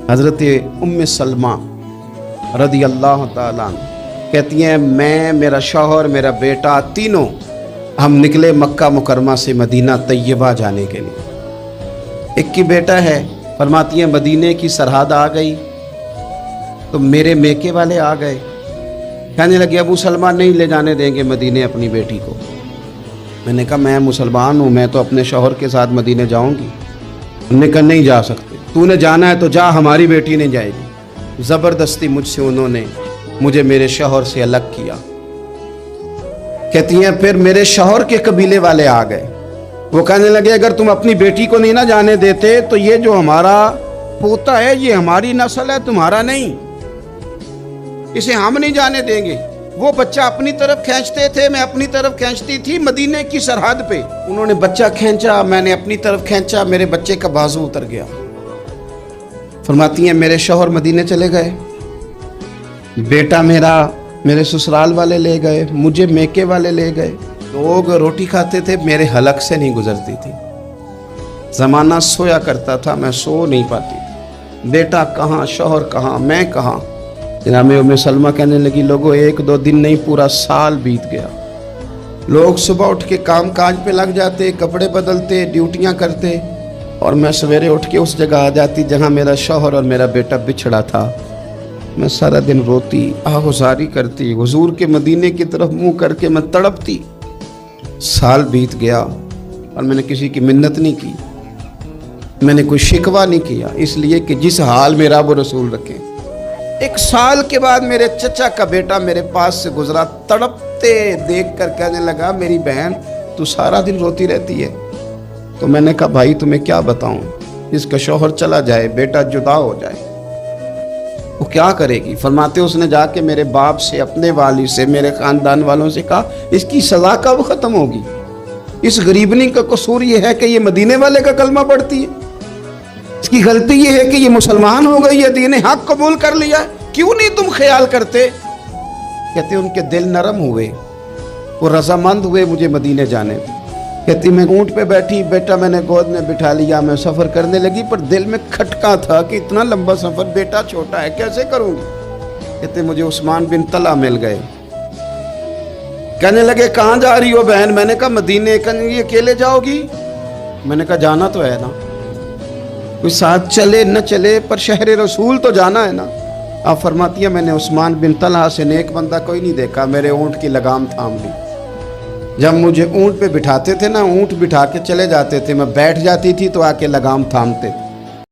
حضرت ام سلمہ رضی اللہ تعالیٰ عنہ کہتی ہیں میں، میرا شوہر، میرا بیٹا، تینوں ہم نکلے مکہ مکرمہ سے مدینہ طیبہ جانے کے لیے۔ ایک کی بیٹا ہے، فرماتی ہیں مدینے کی سرحد آ گئی تو میرے میکے والے آ گئے، کہنے لگے ابو سلمہ نہیں لے جانے دیں گے مدینے اپنی بیٹی کو۔ میں نے کہا میں مسلمان ہوں، میں تو اپنے شوہر کے ساتھ مدینے جاؤں گی۔ انہوں نے کہا نہیں جا سکتے، تو نے جانا ہے تو جا، ہماری بیٹی نہیں جائے گی۔ زبردستی مجھ سے انہوں نے مجھے میرے شوہر سے الگ کیا۔ کہتی ہیں پھر میرے شوہر کے قبیلے والے آ گئے، وہ کہنے لگے اگر تم اپنی بیٹی کو نہیں نہ جانے دیتے تو یہ جو ہمارا پوتا ہے یہ ہماری نسل ہے، تمہارا نہیں، اسے ہم نہیں جانے دیں گے۔ وہ بچہ اپنی طرف کھینچتے تھے، میں اپنی طرف کھینچتی تھی، مدینے کی سرحد پہ انہوں نے بچہ کھینچا، میں نے اپنی طرف کھینچا، میرے بچے کا بازو اتر گیا۔ فرماتی ہیں میرے شوہر مدینے چلے گئے، بیٹا میرا میرے سسرال والے لے گئے، مجھے میکے والے لے گئے۔ لوگ روٹی کھاتے تھے، میرے حلق سے نہیں گزرتی تھی، زمانہ سویا کرتا تھا، میں سو نہیں پاتی تھی۔ بیٹا کہاں، شوہر کہاں، میں کہاں۔ جناب ام سلمہ کہنے لگی لوگوں ایک دو دن نہیں پورا سال بیت گیا۔ لوگ صبح اٹھ کے کام کاج پہ لگ جاتے، کپڑے بدلتے، ڈیوٹیاں کرتے، اور میں سویرے اٹھ کے اس جگہ آ جاتی جہاں میرا شوہر اور میرا بیٹا بچھڑا تھا۔ میں سارا دن روتی، آہوزاری کرتی، حضور کے مدینے کی طرف منہ کر کے میں تڑپتی۔ سال بیت گیا اور میں نے کسی کی منت نہیں کی، میں نے کوئی شکوہ نہیں کیا، اس لیے کہ جس حال میں رب رسول رکھے۔ ایک سال کے بعد میرے چچا کا بیٹا میرے پاس سے گزرا، تڑپتے دیکھ کر کہنے لگا میری بہن تو سارا دن روتی رہتی ہے۔ تو میں نے کہا بھائی تمہیں کیا بتاؤں، اس کا شوہر چلا جائے، بیٹا جدا ہو جائے، وہ کیا کرے گی؟ فرماتے اس نے جا کے میرے باپ سے، اپنے والد سے، میرے خاندان والوں سے کہا اس کی سزا کب ختم ہوگی؟ اس غریبنی کا قصور یہ ہے کہ یہ مدینے والے کا کلمہ پڑھتی ہے، اس کی غلطی یہ ہے کہ یہ مسلمان ہو گئی ہے، دین حق قبول کر لیا ہے، کیوں نہیں تم خیال کرتے؟ کہتے ان کے دل نرم ہوئے، وہ رضامند ہوئے مجھے مدینے جانے۔ کہتی میں اونٹ پہ بیٹھی، بیٹا میں نے گود میں بٹھا لیا، میں سفر کرنے لگی، پر دل میں کھٹکا تھا کہ اتنا لمبا سفر، بیٹا چھوٹا ہے، کیسے کروں گی؟ کہتے مجھے عثمان بن طلحہ مل گئے، کہنے لگے کہاں جا رہی ہو بہن؟ میں نے کہا مدینے۔ کہنے لگے اکیلے جاؤ گی؟ میں نے کہا جانا تو ہے نا، کوئی ساتھ چلے نہ چلے پر شہر رسول تو جانا ہے نا۔ آپ فرماتی ہیں میں نے عثمان بن طلحہ سے نیک بندہ کوئی نہیں دیکھا، میرے اونٹ کی لگام تھام لی۔ جب مجھے اونٹ پہ بٹھاتے تھے نا، اونٹ بٹھا کے چلے جاتے تھے، میں بیٹھ جاتی تھی تو آ کے لگام تھامتے تھے۔